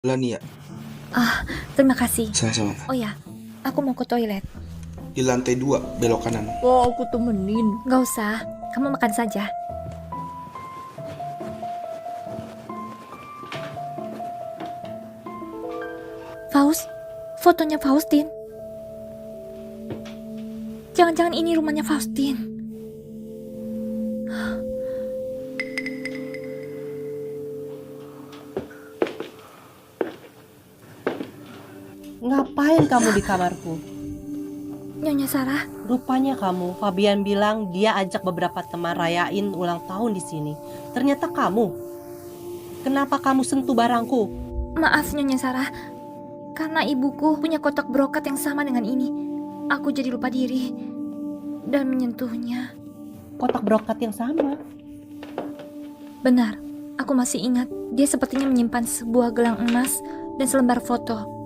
Lania, Ah, terima kasih. sama-sama. Oh ya, aku mau ke toilet. Di lantai 2, belok kanan. Oh, aku temenin. Gak usah, kamu makan saja. Faust, fotonya Faustin. Jangan-jangan ini rumahnya Faustin. Ngapain kamu di kamarku? Nyonya Sarah, Rupanya kamu, Fabian bilang dia ajak beberapa teman rayain ulang tahun di sini. Ternyata kamu. Kenapa kamu sentuh barangku? maaf Nyonya Sarah. Karena ibuku punya kotak brokat yang sama dengan ini. Aku jadi lupa diri dan menyentuhnya. Kotak brokat yang sama. Benar, aku masih ingat. Dia sepertinya menyimpan sebuah gelang emas dan selembar foto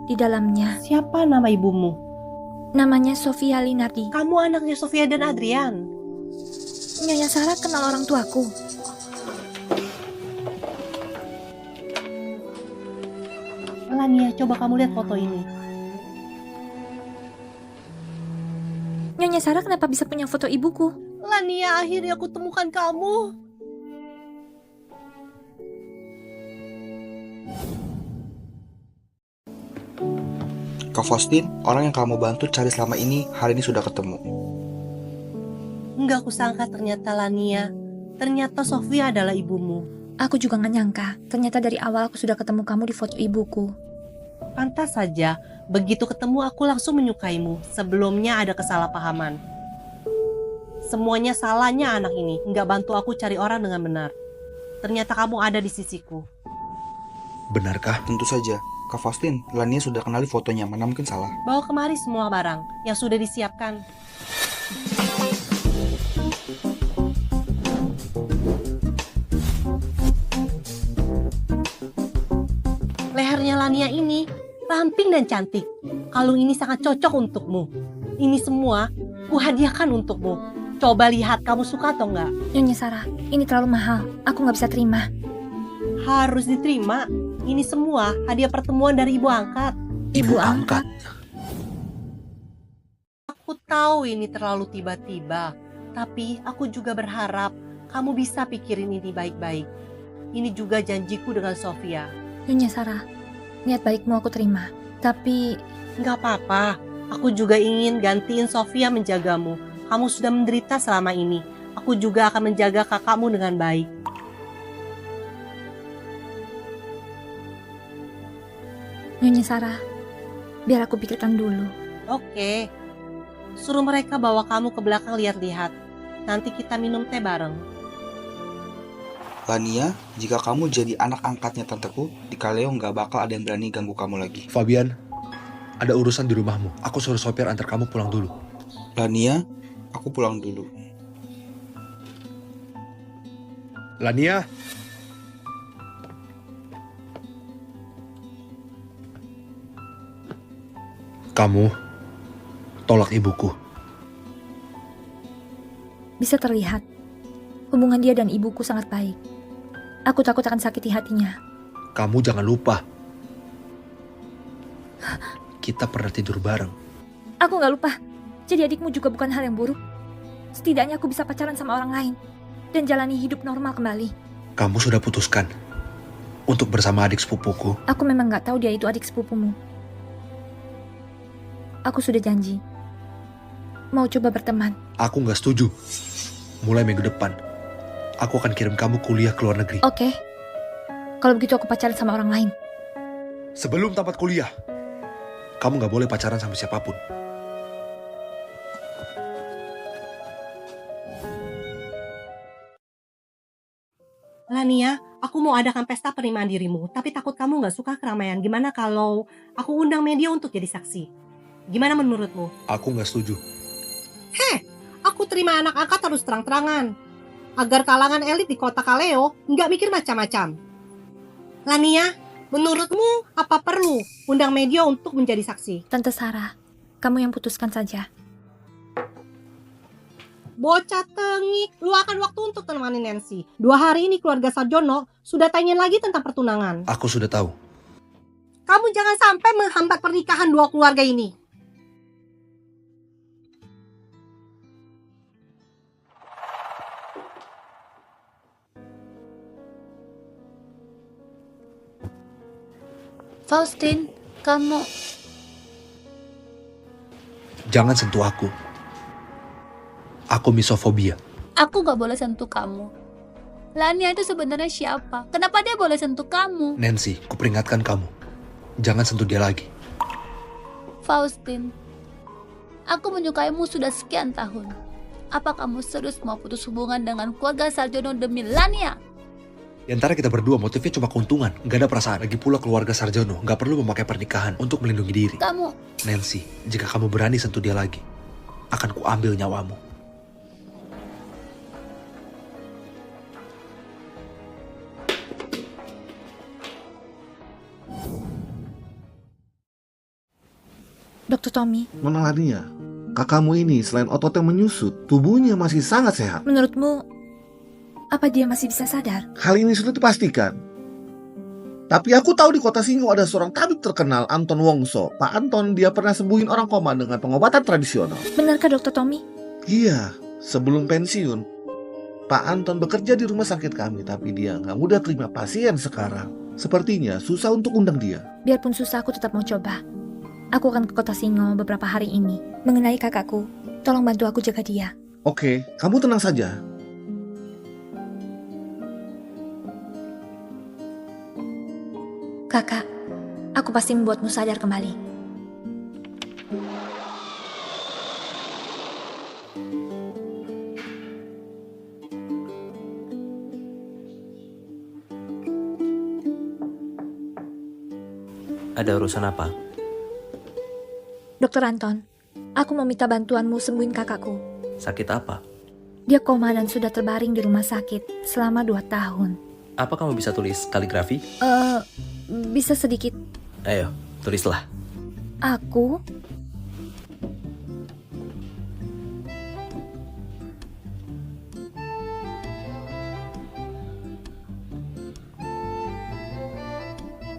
di dalamnya. Siapa nama ibumu? Namanya Sofia Linardi. Kamu anaknya Sofia dan Adrian. Nyonya Sarah kenal orang tuaku. Melania, coba kamu lihat foto ini. Nyonya Sarah kenapa bisa punya foto ibuku? Lania, akhirnya aku temukan kamu. Kak Faustin, orang yang kamu bantu cari selama ini, hari ini sudah ketemu. Enggak kusangka ternyata Lania. Ternyata Sofia adalah ibumu. Aku juga gak nyangka. Ternyata dari awal aku sudah ketemu kamu di foto ibuku. Pantas saja, begitu ketemu aku langsung menyukaimu. Sebelumnya ada kesalahpahaman. Semuanya salahnya anak ini, nggak bantu aku cari orang dengan benar. Ternyata kamu ada di sisiku. Benarkah? Tentu saja. Kak Faustin, Lania sudah kenali fotonya, mana mungkin salah. Bawa kemari semua barang yang sudah disiapkan. Lehernya Lania ini ramping dan cantik. Kalung ini sangat cocok untukmu. Ini semua kuhadiahkan untukmu. Coba lihat kamu suka atau enggak. Nyonya Sarah, ini terlalu mahal. Aku gak bisa terima. Harus diterima. Ini semua hadiah pertemuan dari ibu angkat. Ibu angkat? Aku tahu ini terlalu tiba-tiba, tapi aku juga berharap kamu bisa pikirin ini baik-baik. Ini juga janjiku dengan Sofia. Nyonya Sarah, niat baikmu aku terima. Tapi Nggak apa-apa, aku juga ingin gantiin Sofia menjagamu. Kamu sudah menderita selama ini. Aku juga akan menjaga kakakmu dengan baik. Nyonya Sarah, biar aku pikirkan dulu. Oke, suruh mereka bawa kamu ke belakang lihat-lihat. Nanti kita minum teh bareng. Lania, jika kamu jadi anak angkatnya tanteku, di Kaleo nggak bakal ada yang berani ganggu kamu lagi. Fabian, ada urusan di rumahmu. Aku suruh sopir antar kamu pulang dulu. Lania, aku pulang dulu. Lania, kamu tolak ibuku. Bisa terlihat, hubungan dia dan ibuku sangat baik. Aku takut akan sakiti hatinya. Kamu jangan lupa. Kita pernah tidur bareng. Aku gak lupa. Jadi adikmu juga bukan hal yang buruk. Setidaknya aku bisa pacaran sama orang lain dan jalani hidup normal kembali. Kamu sudah putuskan untuk bersama adik sepupuku. Aku memang gak tahu dia itu adik sepupumu. Aku sudah janji mau coba berteman. Aku nggak setuju. Mulai minggu depan, aku akan kirim kamu kuliah ke luar negeri. Oke. Kalau begitu aku pacaran sama orang lain. Sebelum tamat kuliah, kamu nggak boleh pacaran sama siapapun. Lania, aku mau adakan pesta penerimaan dirimu, tapi takut kamu nggak suka keramaian. Gimana kalau aku undang media untuk jadi saksi? Gimana menurutmu? Aku nggak setuju. Aku terima anak angkat harus terang-terangan. Agar kalangan elit di kota Kaleo nggak mikir macam-macam. Lania, menurutmu apa perlu undang media untuk menjadi saksi? Tante Sarah, kamu yang putuskan saja. Bocah tengik, luangkan waktu untuk menemani Nancy. 2 hari ini keluarga Sarjono sudah tanya lagi tentang pertunangan. Aku sudah tahu. jangan sampai menghambat pernikahan dua keluarga ini. Faustin, kamu... Jangan sentuh aku. Aku misofobia. Aku gak boleh sentuh kamu. Lania itu sebenarnya siapa? Kenapa dia boleh sentuh kamu? Nancy, kuperingatkan kamu. Jangan sentuh dia lagi. Faustin, aku menyukaimu sudah sekian tahun. Apa kamu serius mau putus hubungan dengan keluarga Sarjono demi Lania? Di antara kita berdua motifnya cuma keuntungan. Gak ada perasaan. Lagi pula keluarga Sarjono gak perlu memakai pernikahan untuk melindungi diri. Kamu... Nancy, jika kamu berani sentuh dia lagi, akan kuambil nyawamu. Dr. Tommy, Nona Lania, kakakmu ini selain otot yang menyusut, tubuhnya masih sangat sehat. menurutmu, apa dia masih bisa sadar? Hal ini sulit dipastikan. Tapi aku tahu di kota Singo ada seorang tabib terkenal, Anton Wongso. Pak Anton, dia pernah sembuhin orang koma dengan pengobatan tradisional. Benarkah Dr. Tommy? Iya, sebelum pensiun, Pak Anton bekerja di rumah sakit kami, tapi dia nggak mudah terima pasien sekarang. Sepertinya susah untuk undang dia. Biarpun susah, aku tetap mau coba. Aku akan ke kota Singo beberapa hari ini. Mengenai kakakku, tolong bantu aku jaga dia. Oke, kamu tenang saja. Kakak, aku pasti membuatmu sadar kembali. Ada urusan apa? Dokter Anton, aku mau minta bantuanmu sembuhin kakakku. Sakit apa? Dia koma dan sudah terbaring di rumah sakit selama 2 tahun. Apa kamu bisa tulis kaligrafi? Bisa sedikit. Ayo, tulislah. Aku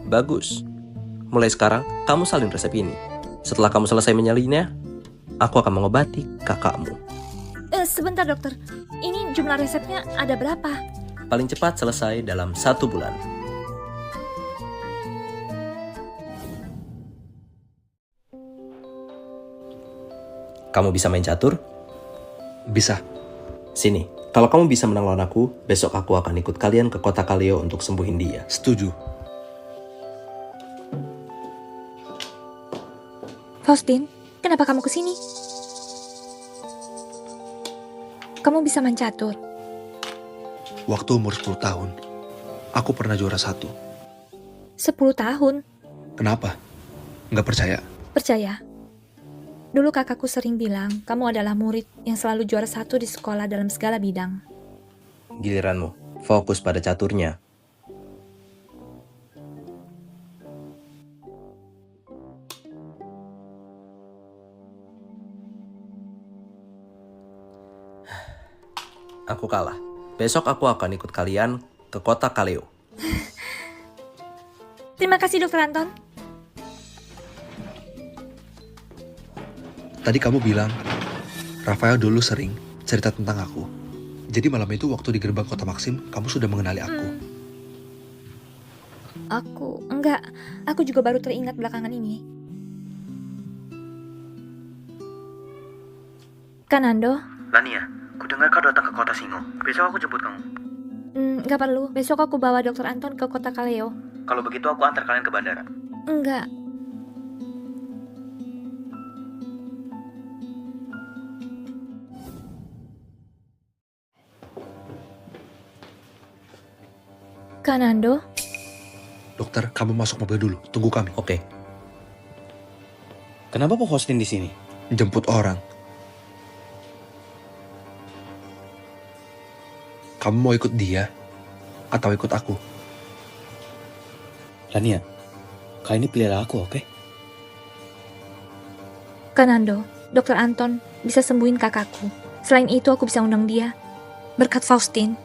Bagus. Mulai sekarang, kamu salin resep ini. Setelah kamu selesai menyalinnya, aku akan mengobati kakakmu. sebentar dokter. Ini jumlah resepnya ada berapa? Paling cepat selesai dalam 1 bulan. Kamu bisa main catur? Bisa. Sini, kalau kamu bisa menang lawan aku, besok aku akan ikut kalian ke kota Kaleo untuk sembuhin dia. Setuju. Faustin, kenapa kamu kesini? Kamu bisa main catur. Waktu umur 10 tahun, aku pernah juara 1. 10 tahun. Kenapa? Nggak percaya? Percaya. Dulu kakakku sering bilang, kamu adalah murid yang selalu juara 1 di sekolah dalam segala bidang. Giliranmu, fokus pada caturnya. Aku kalah. Besok aku akan ikut kalian ke kota Kaleo. Terima kasih dokter Anton. Tadi kamu bilang, Rafael dulu sering cerita tentang aku. Jadi malam itu waktu di gerbang kota Maxim, kamu sudah mengenali aku. Enggak. Aku juga baru teringat belakangan ini. Kanando? Lania, ku dengar kau datang ke kota Singo. Besok aku jemput kamu. Nggak perlu. Besok aku bawa dokter Anton ke kota Kaleo. Kalau begitu aku antar kalian ke bandara. Enggak. Kanando? Dokter, kamu masuk mobil dulu. Tunggu kami. Oke, Kenapa Pak Hostin di sini? Jemput orang. Kamu mau ikut dia? Atau ikut aku? Lania, kali ini pilihlah aku, oke? Kanando, dokter Anton bisa sembuhin kakakku. Selain itu aku bisa undang dia. Berkat Faustin.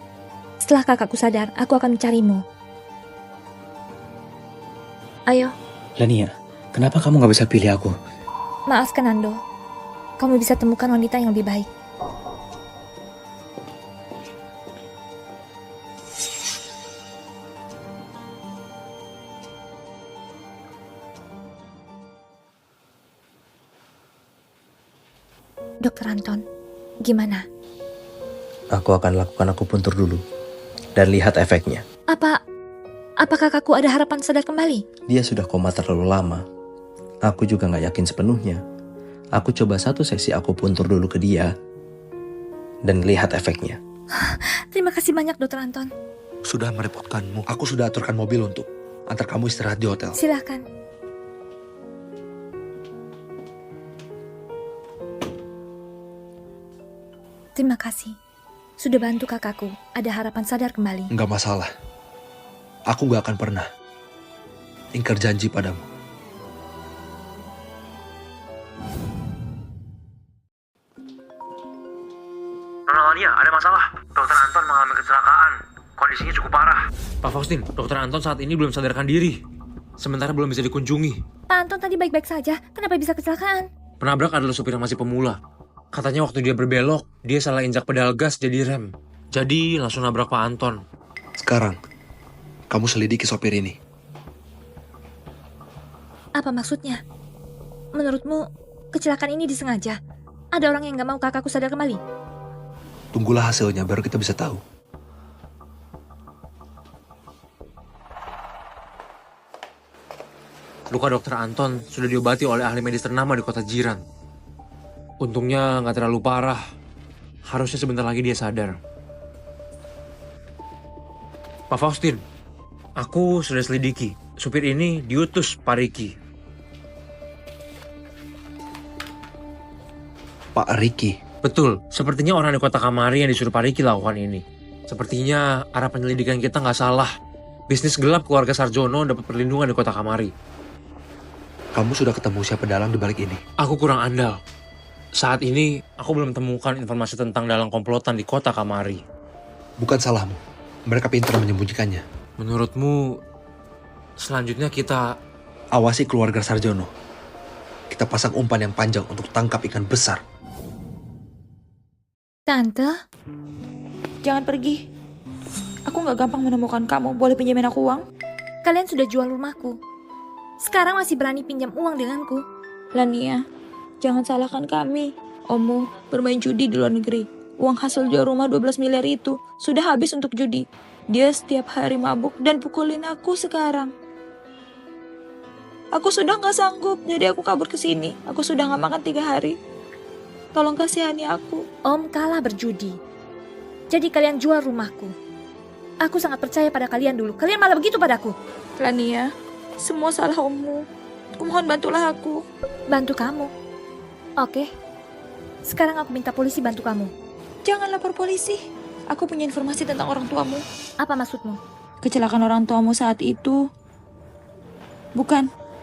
Setelah kakakku sadar, aku akan mencarimu. Ayo, Lania, kenapa kamu gak bisa pilih aku? Maafkan Nando. Kamu bisa temukan wanita yang lebih baik. Dokter Anton, gimana? Aku akan lakukan akupuntur dulu dan lihat efeknya. Apakah kakakku ada harapan sadar kembali? Dia sudah koma terlalu lama. Aku juga gak yakin sepenuhnya. Aku coba 1 sesi akupuntur dulu ke dia dan lihat efeknya. Terima kasih banyak, Dokter Anton. Sudah merepotkanmu. Aku sudah aturkan mobil untuk antar kamu istirahat di hotel. Silahkan. Terima kasih. Sudah bantu kakakku. Ada harapan sadar kembali. Nggak masalah. Aku nggak akan pernah ingkar janji padamu. Nona Lania, ada masalah. Dokter Anton mengalami kecelakaan. Kondisinya cukup parah. Pak Faustin, Dokter Anton saat ini belum sadarkan diri. Sementara belum bisa dikunjungi. Pak Anton tadi baik-baik saja. Kenapa bisa kecelakaan? Penabrak adalah supir yang masih pemula. Katanya waktu dia berbelok, dia salah injak pedal gas jadi rem. Jadi langsung nabrak Pak Anton. Sekarang, kamu selidiki sopir ini. Apa maksudnya? Menurutmu, kecelakaan ini disengaja? Ada orang yang gak mau kakakku sadar kembali? Tunggulah hasilnya, baru kita bisa tahu. Luka Dokter Anton sudah diobati oleh ahli medis ternama di kota jiran. Untungnya nggak terlalu parah. Harusnya sebentar lagi dia sadar. Pak Faustin, aku sudah selidiki. Supir ini diutus Pak Riki. Pak Riki? Betul, sepertinya orang di kota Kamari yang disuruh Pak Riki lakukan ini. Sepertinya arah penyelidikan kita nggak salah. Bisnis gelap keluarga Sarjono dapat perlindungan di kota Kamari. Kamu sudah ketemu siapa dalang di balik ini? Aku kurang andal. Saat ini, aku belum temukan informasi tentang dalang komplotan di kota Kamari. Bukan salahmu. Mereka pintar menyembunyikannya. Menurutmu, selanjutnya kita... Awasi keluarga Sarjono. Kita pasang umpan yang panjang untuk tangkap ikan besar. Tante? Jangan pergi. Aku gak gampang menemukan kamu. Boleh pinjamin aku uang? Kalian sudah jual rumahku. Sekarang masih berani pinjam uang denganku. Lania, jangan salahkan kami. Omu bermain judi di luar negeri. Uang hasil jual rumah 12 miliar itu sudah habis untuk judi. Dia setiap hari mabuk dan pukulin aku sekarang. Aku sudah gak sanggup, jadi aku kabur ke sini. Aku sudah gak makan 3 hari. Tolong kasihani aku. Om kalah berjudi. Jadi kalian jual rumahku. Aku sangat percaya pada kalian dulu. Kalian malah begitu padaku. Lania, semua salah Omu. Kumohon bantulah aku. Bantu kamu? Oke. Sekarang aku minta polisi bantu kamu. Jangan lapor polisi. Aku punya informasi tentang orang tuamu. Apa maksudmu? Kecelakaan orang tuamu saat itu...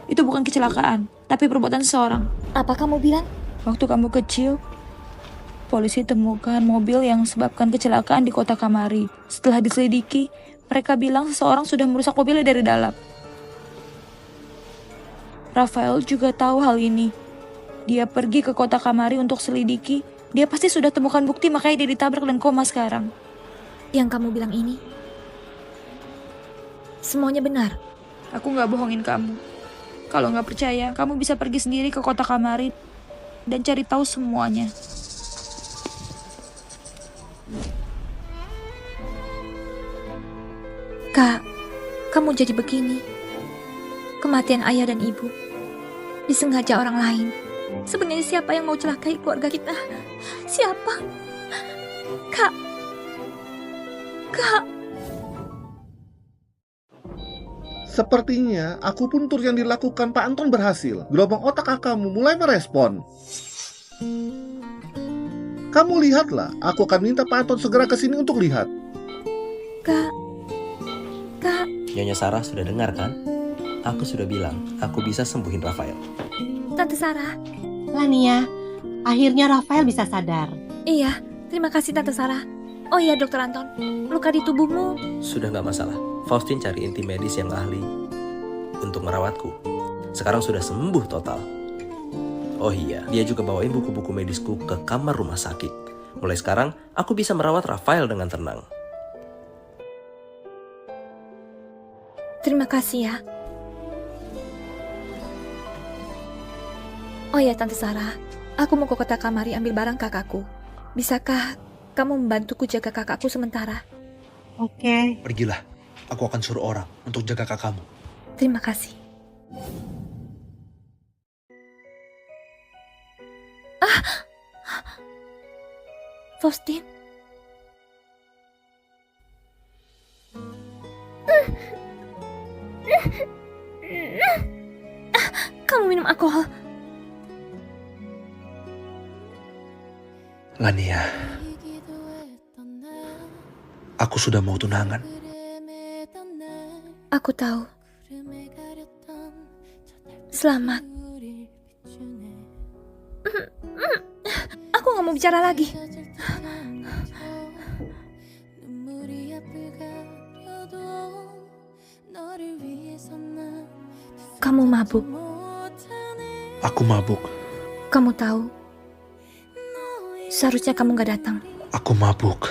Itu bukan kecelakaan, tapi perbuatan seseorang. Apa kamu bilang? Waktu kamu kecil, polisi temukan mobil yang sebabkan kecelakaan di kota Kamari. Setelah diselidiki, mereka bilang seseorang sudah merusak mobilnya dari dalam. Rafael juga tahu hal ini. Dia pergi ke kota Kamari untuk selidiki. Dia pasti sudah temukan bukti, makanya dia ditabrak dan koma sekarang. Yang kamu bilang ini, semuanya benar. Aku gak bohongin kamu. Kalau gak percaya, kamu bisa pergi sendiri ke kota Kamari dan cari tahu semuanya. Kak, kamu jadi begini. Kematian ayah dan ibu disengaja orang lain. Sebenarnya siapa yang mau celakai keluarga kita? Siapa? Kak. Sepertinya akupuntur yang dilakukan Pak Anton berhasil. Gelombang otak kakakmu mulai merespon. Kamu lihatlah, aku akan minta Pak Anton segera ke sini untuk lihat. Kak. Nyonya Sarah sudah dengar kan? Aku sudah bilang, aku bisa sembuhin Rafael. Tante Sarah. Lania, akhirnya Rafael bisa sadar. Iya, terima kasih Tante Sarah. Oh iya Dokter Anton, luka di tubuhmu. Sudah gak masalah. Faustin cari inti medis yang ahli untuk merawatku. Sekarang sudah sembuh total. Oh iya, dia juga bawain buku-buku medisku ke kamar rumah sakit. Mulai sekarang, aku bisa merawat Rafael dengan tenang. Terima kasih ya. Oh ya, Tante Sarah. Aku mau ke kota Kamari ambil barang kakakku. Bisakah kamu membantuku jaga kakakku sementara? Oke. Pergilah, aku akan suruh orang untuk jaga kakakmu. Terima kasih. Faustin. Kamu minum alkohol. Lania, aku sudah mau tunangan. Aku tahu. Selamat. Aku gak mau bicara lagi. Kamu mabuk. Aku mabuk. Kamu tahu. Seharusnya kamu gak datang. Aku mabuk.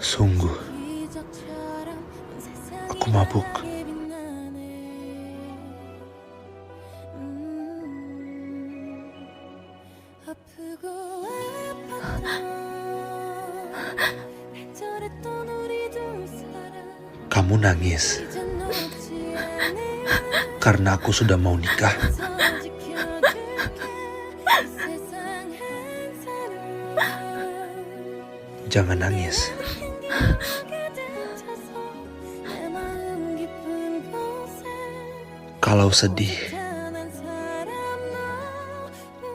Sungguh. Aku mabuk. Kamu nangis karena aku sudah mau nikah. Jangan nangis. Kalau sedih,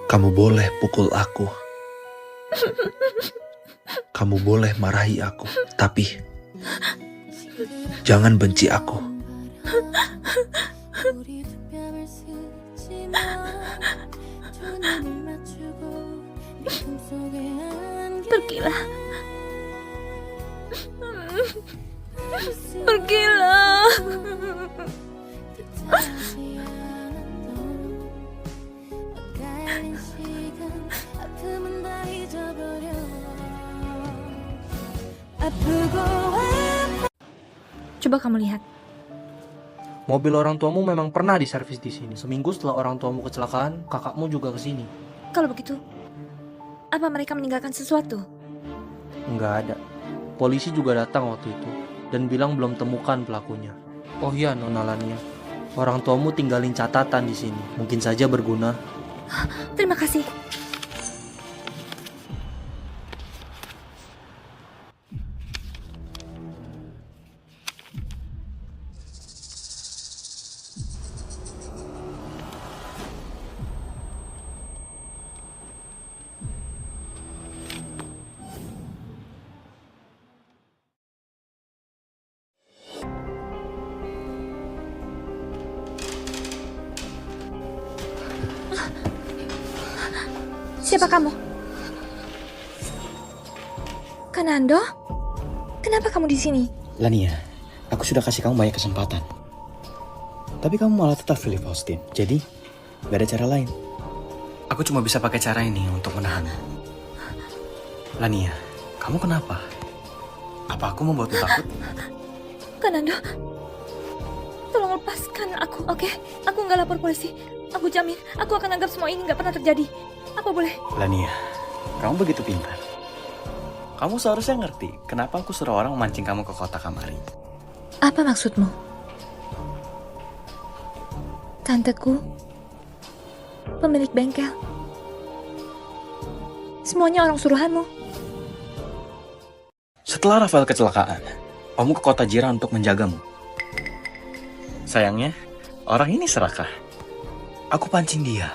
kamu boleh pukul aku. Kamu boleh marahi aku, tapi jangan benci aku. Pergilah. Pergilah. Coba kamu lihat. Mobil orang tuamu memang pernah diservis di sini. Seminggu setelah orang tuamu kecelakaan, kakakmu juga ke sini. Kalau begitu, apa mereka meninggalkan sesuatu? Enggak ada. Polisi juga datang waktu itu dan bilang belum temukan pelakunya. Oh iya, Nona Lania. Orang tuamu tinggalin catatan di sini. Mungkin saja berguna. Terima kasih. Siapa kamu? Kanando? Kenapa kamu di sini? Lania, aku sudah kasih kamu banyak kesempatan. Tapi kamu malah tetap pilih Faustin. Jadi, gak ada cara lain. Aku cuma bisa pakai cara ini untuk menahanmu. Lania, kamu kenapa? Apa aku membuatmu takut? Kanando, tolong lepaskan aku, oke? Aku nggak lapor polisi. Aku jamin, aku akan anggap semua ini nggak pernah terjadi. Apa boleh? Lania, kamu begitu pintar. Kamu seharusnya ngerti kenapa aku suruh orang memancing kamu ke kota Kamari. Apa maksudmu? Tanteku, pemilik bengkel. Semuanya orang suruhanmu. Setelah Rafael kecelakaan, kamu ke kota Jira untuk menjagamu. Sayangnya, orang ini serakah. Aku pancing dia,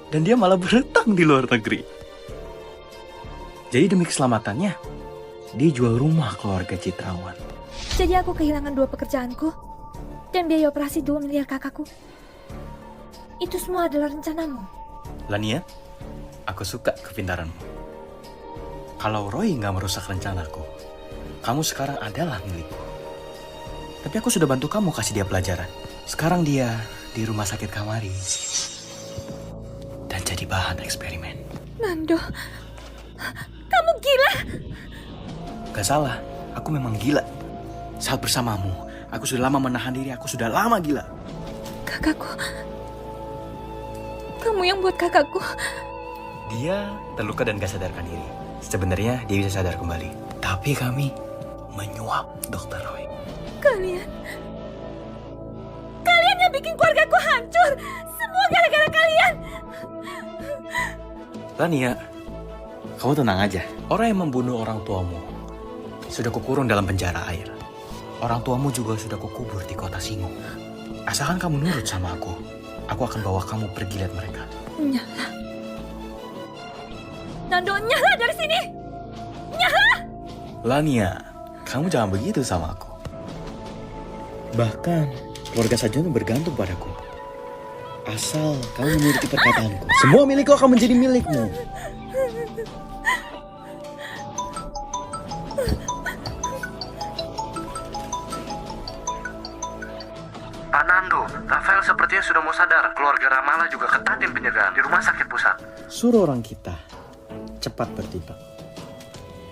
dan dia malah berhutang di luar negeri. Jadi demi keselamatannya, dia jual rumah keluarga Citrawan. Jadi aku kehilangan 2 pekerjaanku, dan biaya operasi 2 miliar kakakku. Itu semua adalah rencanamu. Lania, aku suka kepintaranmu. Kalau Roy nggak merusak rencanaku, kamu sekarang adalah milikku. Tapi aku sudah bantu kamu kasih dia pelajaran. Sekarang dia di rumah sakit Kamari. Dan jadi bahan eksperimen. Nando, kamu gila. Gak salah, aku memang gila. Saat bersamamu, aku sudah lama menahan diri, aku sudah lama gila. Kakakku. Kamu yang buat kakakku. Dia terluka dan gak sadarkan diri. Sebenarnya dia bisa sadar kembali. Tapi kami menyuap Dr. Roy. Kalian yang bikin keluargaku hancur. Semua gara-gara kalian. Lania, kamu tenang aja. Orang yang membunuh orang tuamu sudah kukurung dalam penjara air. Orang tuamu juga sudah kukubur di kota Singo. Asalkan kamu nurut sama aku akan bawa kamu pergi lihat mereka. Nyala. Nando, nyala dari sini. Nyala. Lania, kamu jangan begitu sama aku. Bahkan keluarga Sarjono bergantung padaku. Asal kamu menuruti perkataanku, semua milikku akan menjadi milikmu. Pak Nando, Rafael sepertinya sudah mau sadar. Keluarga Ramala juga ketatin penjagaan di rumah sakit pusat. Suruh orang kita cepat bertindak.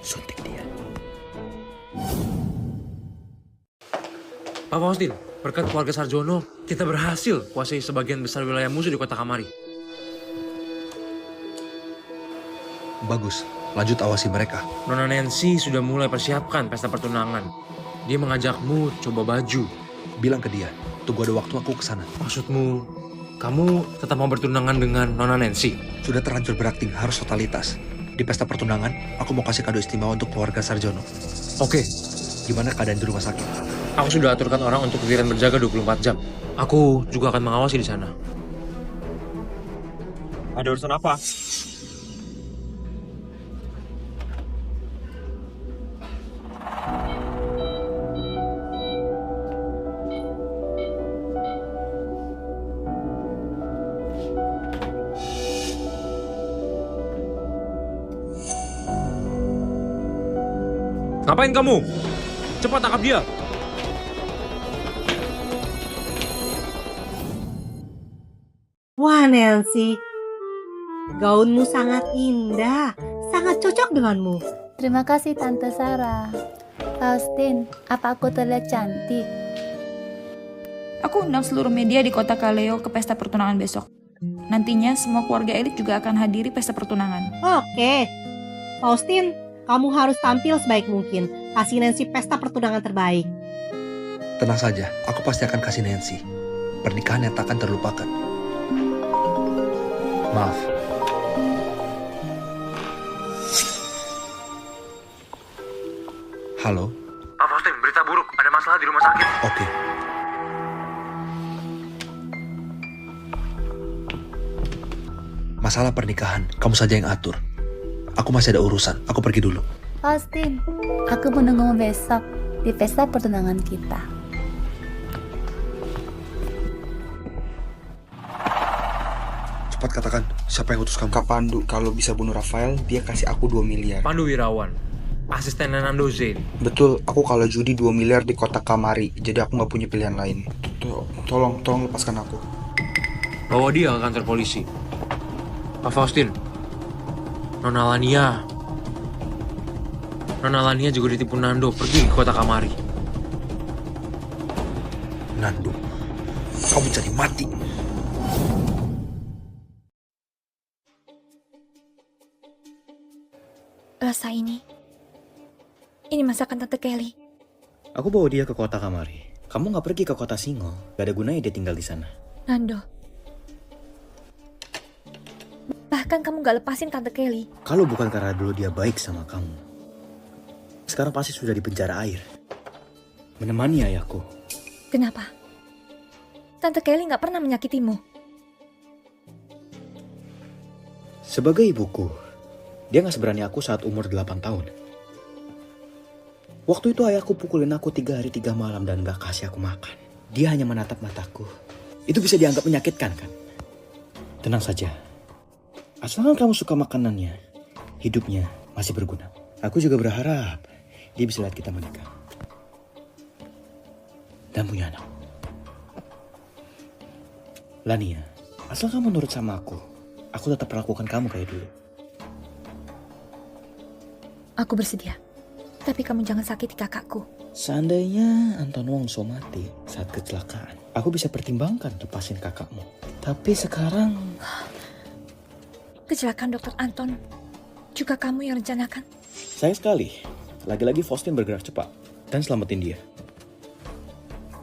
Suntik dia. Pak Faustin, berkat keluarga Sarjono, kita berhasil kuasai sebagian besar wilayah musuh di kota Kamari. Bagus, lanjut awasi mereka. Nona Nancy sudah mulai persiapkan pesta pertunangan. Dia mengajakmu coba baju. Bilang ke dia, tunggu ada waktu aku kesana. Maksudmu, kamu tetap mau bertunangan dengan Nona Nancy? Sudah terlanjur berakting, harus totalitas. Di pesta pertunangan, aku mau kasih kado istimewa untuk keluarga Sarjono. Oke. Gimana keadaan di rumah sakit? Aku sudah aturkan orang untuk kegiatan berjaga 24 jam. Aku juga akan mengawasi di sana. Ada urusan apa? Ngapain kamu? Cepat tangkap dia. Wah Nancy, gaunmu sangat indah, sangat cocok denganmu. Terima kasih Tante Sarah. Faustin, apa aku terlihat cantik? Aku undang seluruh media di kota Kaleo ke pesta pertunangan besok. Nantinya semua keluarga elit juga akan hadiri pesta pertunangan. Oke, Faustin, kamu harus tampil sebaik mungkin. Kasih Nancy pesta pertunangan terbaik. Tenang saja, aku pasti akan kasih Nancy. Pernikahan yang tak akan terlupakan. Maaf. Halo? Pak Faustin, berita buruk. Ada masalah di rumah sakit. Oke. Masalah pernikahan, kamu saja yang atur. Aku masih ada urusan, aku pergi dulu. Faustin, aku menunggumu besok di pesta pertunangan kita. Cepat katakan, siapa yang utus kamu? Kak Pandu, kalau bisa bunuh Rafael, dia kasih aku 2 miliar. Pandu Wirawan, asisten Nando Zain. Betul, aku kalau judi 2 miliar di kota Kamari, jadi aku nggak punya pilihan lain. Tolong lepaskan aku. Bawa dia ke kantor polisi. Pak Faustin, Nona Lania juga ditipu Nando pergi ke kota Kamari. Nando, kamu jadi mati. Rasa ini masakan Tante Kelly. Aku bawa dia ke kota Kamari. Kamu gak pergi ke kota Singo. Gak ada gunanya dia tinggal di sana. Nando. Bahkan kamu gak lepasin Tante Kelly. Kalau bukan karena dulu dia baik sama kamu, sekarang pasti sudah di penjara air. Menemani ayahku. Kenapa? Tante Kelly gak pernah menyakitimu. Sebagai ibuku, dia gak seberani aku saat umur 8 tahun. Waktu itu ayahku pukulin aku 3 hari 3 malam dan gak kasih aku makan. Dia hanya menatap mataku. Itu bisa dianggap menyakitkan kan? Tenang saja. Asalkan kamu suka makanannya, hidupnya masih berguna. Aku juga berharap dia bisa lihat kita menikah. dan punya anak. Lania, asal kamu nurut sama aku tetap perlakukan kamu kayak dulu. Aku bersedia. Tapi kamu jangan sakiti kakakku. Seandainya Anton Wongso mati saat kecelakaan, aku bisa pertimbangkan lepasin kakakmu. Tapi sekarang... Kecelakaan Dr. Anton juga kamu yang rencanakan. Sayang sekali, lagi-lagi Faustin bergerak cepat dan selamatin dia.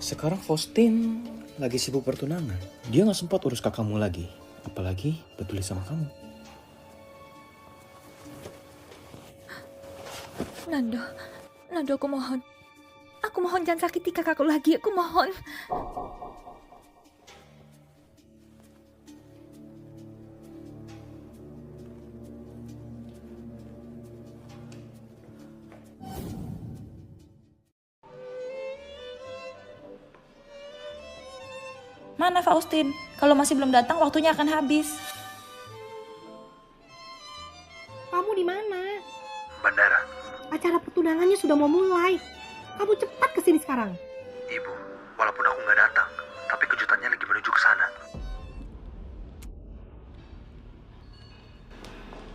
Sekarang Faustin lagi sibuk pertunangan. Dia gak sempat urus kakakmu lagi. Apalagi peduli sama kamu. Nando, aku mohon. Aku mohon jangan sakiti kakakku lagi, aku mohon. Mana Faustin? Kalau masih belum datang, waktunya akan habis. Kamu di mana? Bandara. Acara pertunangannya sudah mau mulai. Kamu cepat kesini sekarang. Ibu, walaupun aku nggak datang, tapi kejutannya lagi menuju ke sana.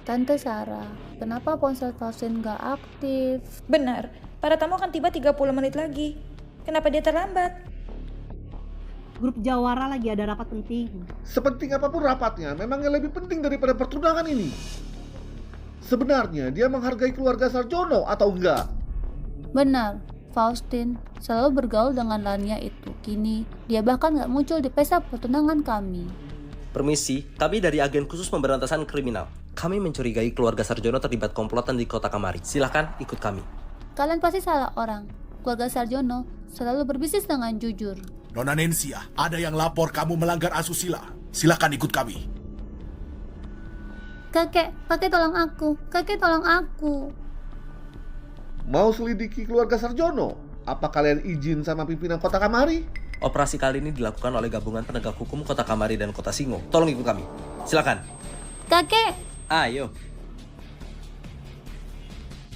Tante Sarah, kenapa ponsel Faustin gak aktif? Benar, para tamu akan tiba 30 menit lagi. Kenapa dia terlambat? Grup Jawara lagi ada rapat penting. Sepenting apapun rapatnya, memangnya lebih penting daripada pertunangan ini. Sebenarnya dia menghargai keluarga Sarjono atau enggak? Benar, Faustin selalu bergaul dengan Lania itu. Kini, dia bahkan gak muncul di pesta pertunangan kami. Permisi, kami dari Agen Khusus Pemberantasan Kriminal. Kami mencurigai keluarga Sarjono terlibat komplotan di kota Kamari. Silahkan ikut kami. Kalian pasti salah orang. Keluarga Sarjono selalu berbisnis dengan jujur. Nona Nensia, ada yang lapor kamu melanggar asusila. Silakan ikut kami. Kakek tolong aku. Kakek tolong aku. Mau selidiki keluarga Sarjono? Apa kalian izin sama pimpinan kota Kamari? Operasi kali ini dilakukan oleh gabungan penegak hukum Kota Kamari dan Kota Singo. Tolong ikut kami. Silakan. Kakek! Ayo.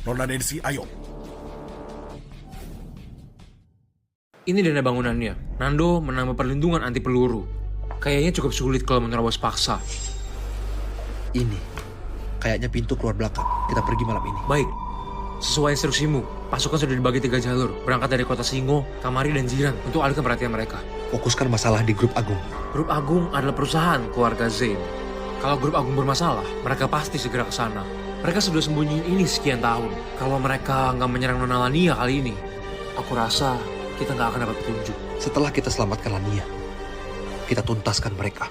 Nona Nensi, ayo. Ini dana bangunannya. Nando menambah perlindungan anti peluru. Kayaknya cukup sulit kalau menerobos paksa. Ini, kayaknya pintu keluar belakang. Kita pergi malam ini. Baik, sesuai instruksimu, pasukan sudah dibagi 3 jalur. Berangkat dari kota Singo, Kamari, dan Jiran untuk alihkan perhatian mereka. Fokuskan masalah di grup Agung. Grup Agung adalah perusahaan keluarga Zain. Kalau grup Agung bermasalah, mereka pasti segera ke sana. Mereka sudah sembunyiin ini sekian tahun. Kalau mereka nggak menyerang Nona Lania kali ini, aku rasa kita nggak akan dapat petunjuk. Setelah kita selamatkan Lania, kita tuntaskan mereka.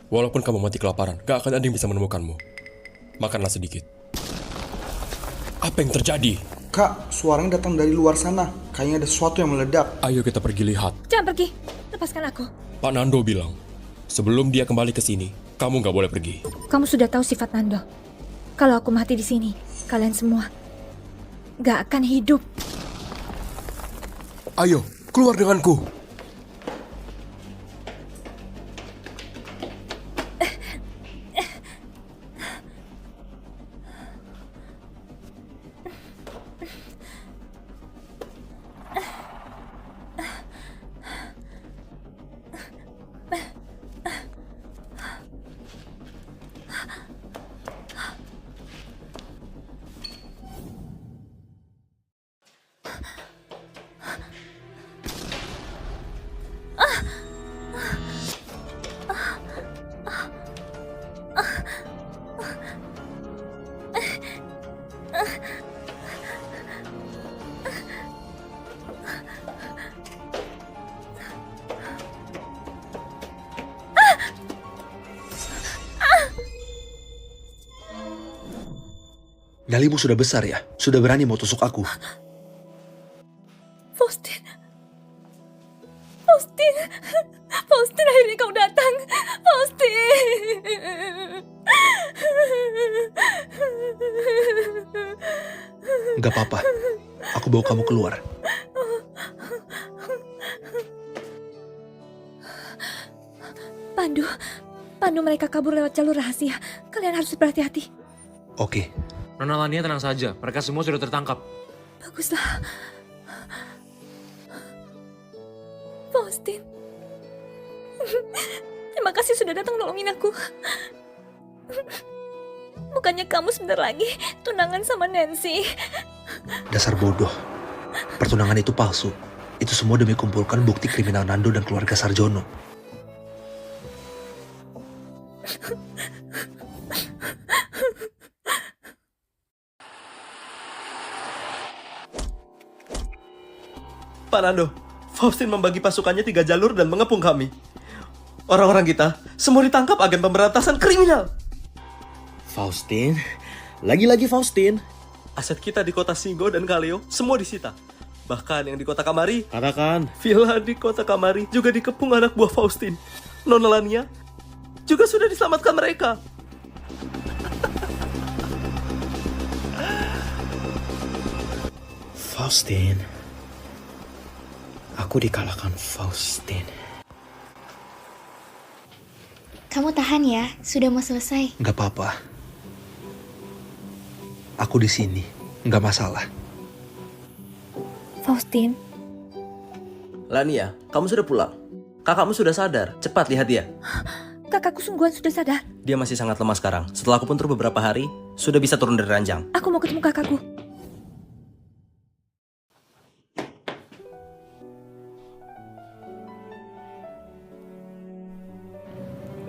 Walaupun kamu mati kelaparan, gak akan ada yang bisa menemukanmu. Makanlah sedikit. Apa yang terjadi? Kak, suaranya datang dari luar sana. Kayaknya ada sesuatu yang meledak. Ayo kita pergi lihat. Jangan pergi, lepaskan aku. Pak Nando bilang, sebelum dia kembali ke sini, kamu gak boleh pergi. Kamu sudah tahu sifat Nando. Kalau aku mati di sini, kalian semua gak akan hidup. Ayo, keluar denganku. Nyalimu sudah besar ya? Sudah berani mau tusuk aku? Faustin, akhirnya kau datang. Faustin. Gak apa-apa, aku bawa kamu keluar. Pandu, mereka kabur lewat jalur rahasia. Kalian harus berhati-hati. Oke, Nona Lania tenang saja, mereka semua sudah tertangkap. Baguslah. Faustin. Terima kasih sudah datang nolongin aku. Bukannya kamu sebentar lagi tunangan sama Nancy. Dasar bodoh. Pertunangan itu palsu. Itu semua demi kumpulkan bukti kriminal Nando dan keluarga Sarjono. Pak Nando, Faustin membagi pasukannya 3 jalur dan mengepung kami. Orang-orang kita semua ditangkap agen pemberantasan kriminal. Faustin? Lagi-lagi Faustin? Aset kita di kota Singo dan Kaleo semua disita. Bahkan yang di kota Kamari, Katakan. villa di kota Kamari juga dikepung anak buah Faustin. Nona Lania juga sudah diselamatkan mereka. Faustin. Aku dikalahkan Faustin. Kamu tahan ya, sudah mau selesai. Gak apa-apa. Aku di sini, gak masalah. Faustin, Lania, kamu sudah pulang. Kakakmu sudah sadar. Cepat lihat dia. kakakku sungguhan sudah sadar. Dia masih sangat lemah sekarang. Setelah aku puntur beberapa hari, sudah bisa turun dari ranjang. Aku mau ketemu kakakku.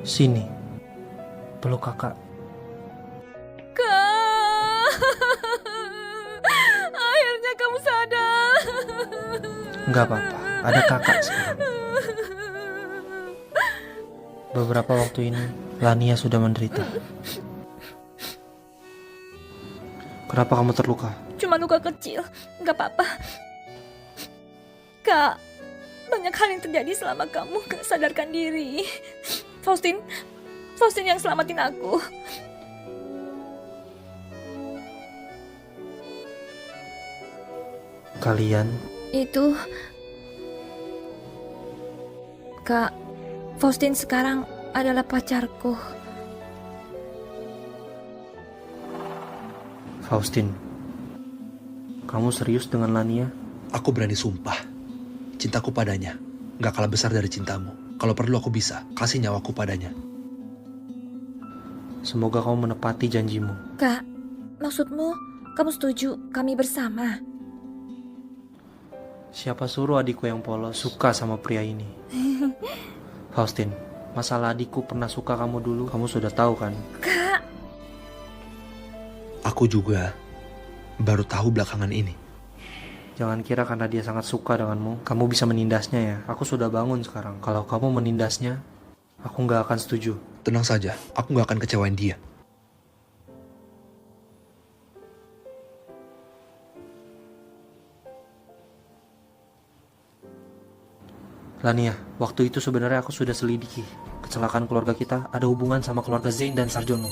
Sini, peluk kakak. Kak, akhirnya kamu sadar. Nggak apa-apa, ada kakak sekarang. Beberapa waktu ini, Lania sudah menderita. Kenapa kamu terluka? Cuma luka kecil, nggak apa-apa. Kak, banyak hal yang terjadi selama kamu gak sadarkan diri. Faustin yang selamatin aku. Kalian? Itu... Kak, Faustin sekarang adalah pacarku. Faustin, kamu serius dengan Lania? Aku berani sumpah. Cintaku padanya gak kalah besar dari cintamu. Kalau perlu aku bisa kasih nyawaku padanya. Semoga kamu menepati janjimu. Kak, maksudmu kamu setuju kami bersama? Siapa suruh adikku yang polos suka sama pria ini? Faustin, masalah adikku pernah suka kamu dulu, kamu sudah tahu kan? Kak, Aku juga baru tahu belakangan ini. jangan kira karena dia sangat suka denganmu, kamu bisa menindasnya ya. Aku sudah bangun sekarang. Kalau kamu menindasnya, aku nggak akan setuju. Tenang saja, aku gak akan kecewain dia. Lania, waktu itu sebenarnya aku sudah selidiki. Kecelakaan keluarga kita ada hubungan sama keluarga Zain dan Sarjono.